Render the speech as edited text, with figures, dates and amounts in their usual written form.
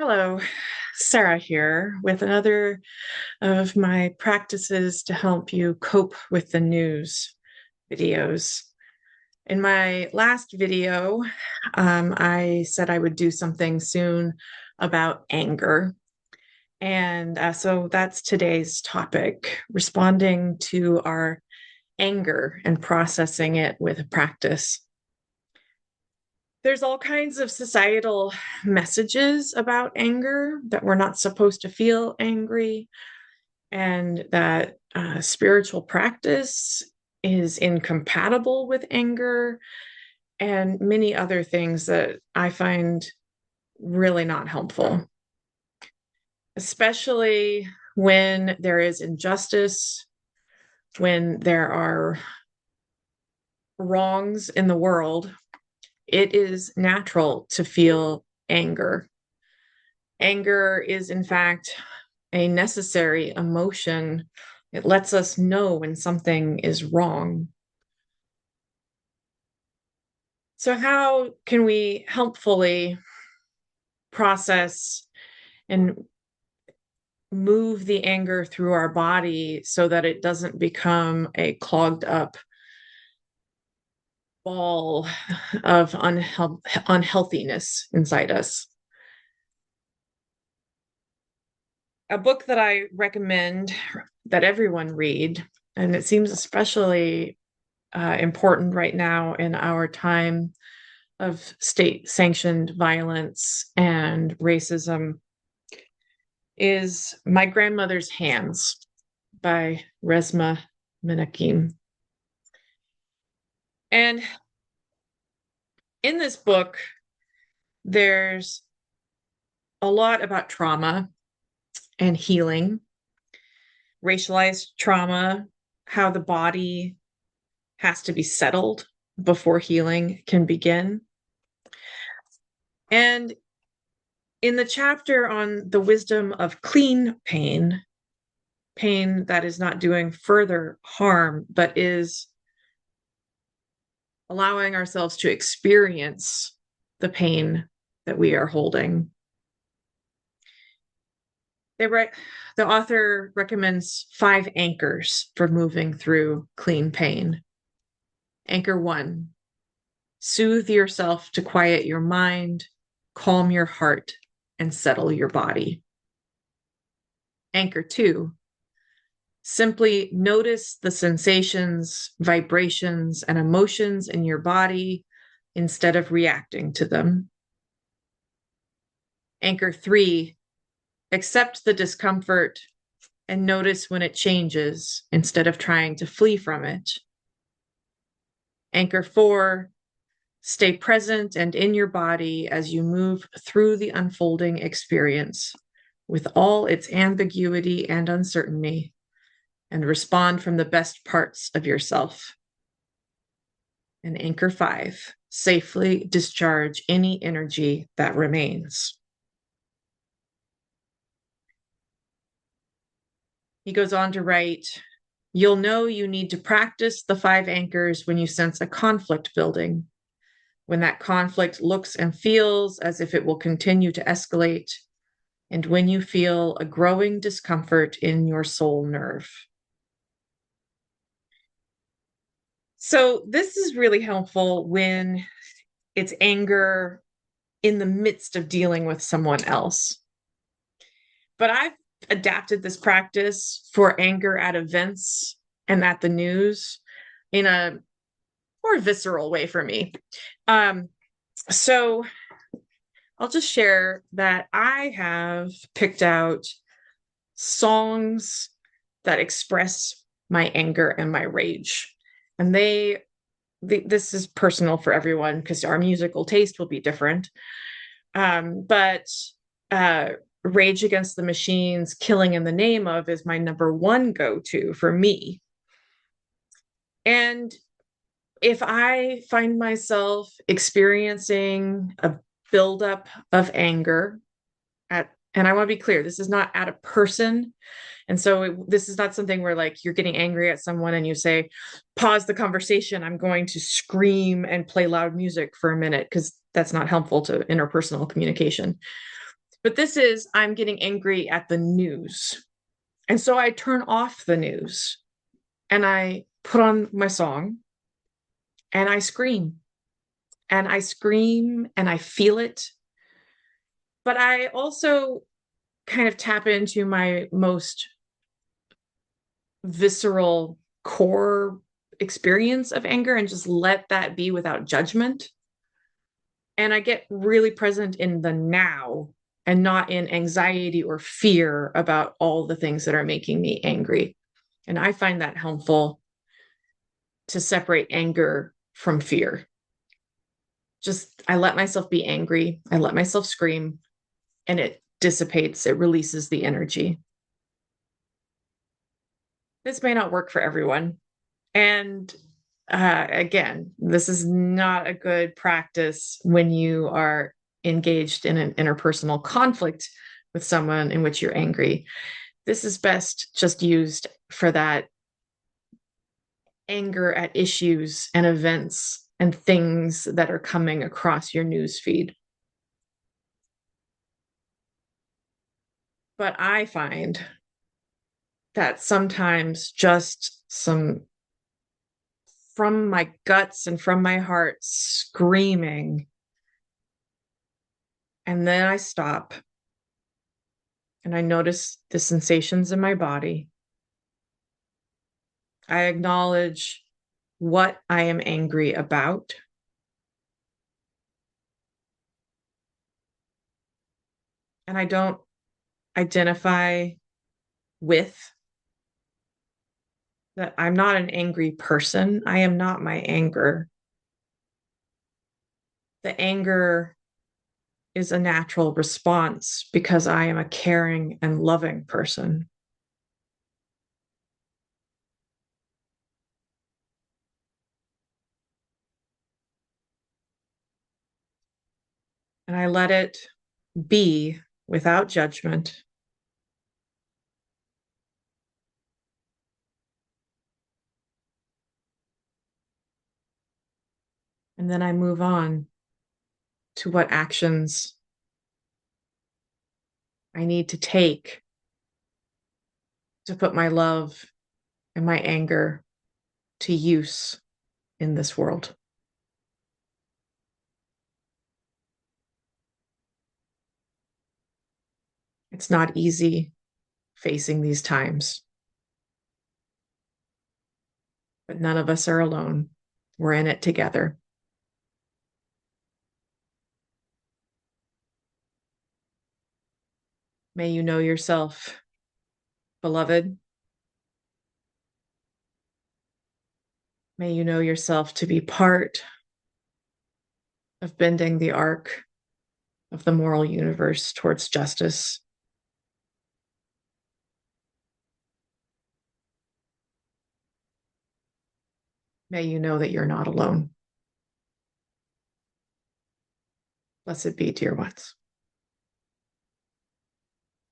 Hello, Sarah here with another of my practices to help you cope with the news videos. In my last video, I said I would do something soon about anger. And so that's today's topic, responding to our anger and processing it with a practice. There's all kinds of societal messages about anger that we're not supposed to feel angry, and that spiritual practice is incompatible with anger, and many other things that I find really not helpful, especially when there is injustice, when there are wrongs in the world. It is natural to feel anger. Anger is, in fact, a necessary emotion. It lets us know when something is wrong. So, how can we helpfully process and move the anger through our body so that it doesn't become a clogged up ball of unhealthiness inside us? A book that I recommend that everyone read, and it seems especially important right now in our time of state sanctioned violence and racism, is My Grandmother's Hands by Resmaa Menakem. And in this book, there's a lot about trauma and healing, racialized trauma, how the body has to be settled before healing can begin. And in the chapter on the wisdom of clean pain, pain that is not doing further harm, but is allowing ourselves to experience the pain that we are holding. The author recommends 5 anchors for moving through clean pain. Anchor 1, soothe yourself to quiet your mind, calm your heart, and settle your body. Anchor 2, simply notice the sensations, vibrations, and emotions in your body instead of reacting to them. Anchor 3, accept the discomfort and notice when it changes instead of trying to flee from it. Anchor 4, stay present and in your body as you move through the unfolding experience with all its ambiguity and uncertainty, and respond from the best parts of yourself. And Anchor 5, safely discharge any energy that remains. He goes on to write, you'll know you need to practice the 5 anchors when you sense a conflict building, when that conflict looks and feels as if it will continue to escalate, and when you feel a growing discomfort in your soul nerve. So this is really helpful when it's anger in the midst of dealing with someone else. But I've adapted this practice for anger at events and at the news in a more visceral way for me. So I'll just share that I have picked out songs that express my anger and my rage. And this is personal for everyone because our musical taste will be different. But Rage Against the Machine's Killing in the Name of is my number one go-to for me. And if I find myself experiencing a buildup of anger and I want to be clear, this is not at a person. And so this is not something where like you're getting angry at someone and you say, pause the conversation. I'm going to scream and play loud music for a minute, because that's not helpful to interpersonal communication. But this is, I'm getting angry at the news. And so I turn off the news and I put on my song and I scream and I scream and I feel it. But I also kind of tap into my most visceral core experience of anger and just let that be without judgment. And I get really present in the now and not in anxiety or fear about all the things that are making me angry. And I find that helpful to separate anger from fear. Just, I let myself be angry, I let myself scream, and it dissipates, it releases the energy. This may not work for everyone. And again, this is not a good practice when you are engaged in an interpersonal conflict with someone in which you're angry. This is best just used for that anger at issues and events and things that are coming across your news feed. But I find that sometimes just some from my guts and from my heart screaming, and then I stop and I notice the sensations in my body. I acknowledge what I am angry about. And I don't identify with that. I'm not an angry person. I am not my anger. The anger is a natural response because I am a caring and loving person. And I let it be without judgment. And then I move on to what actions I need to take to put my love and my anger to use in this world. It's not easy facing these times, but none of us are alone. We're in it together. May you know yourself, beloved. May you know yourself to be part of bending the arc of the moral universe towards justice. May you know that you're not alone. Blessed be, dear ones.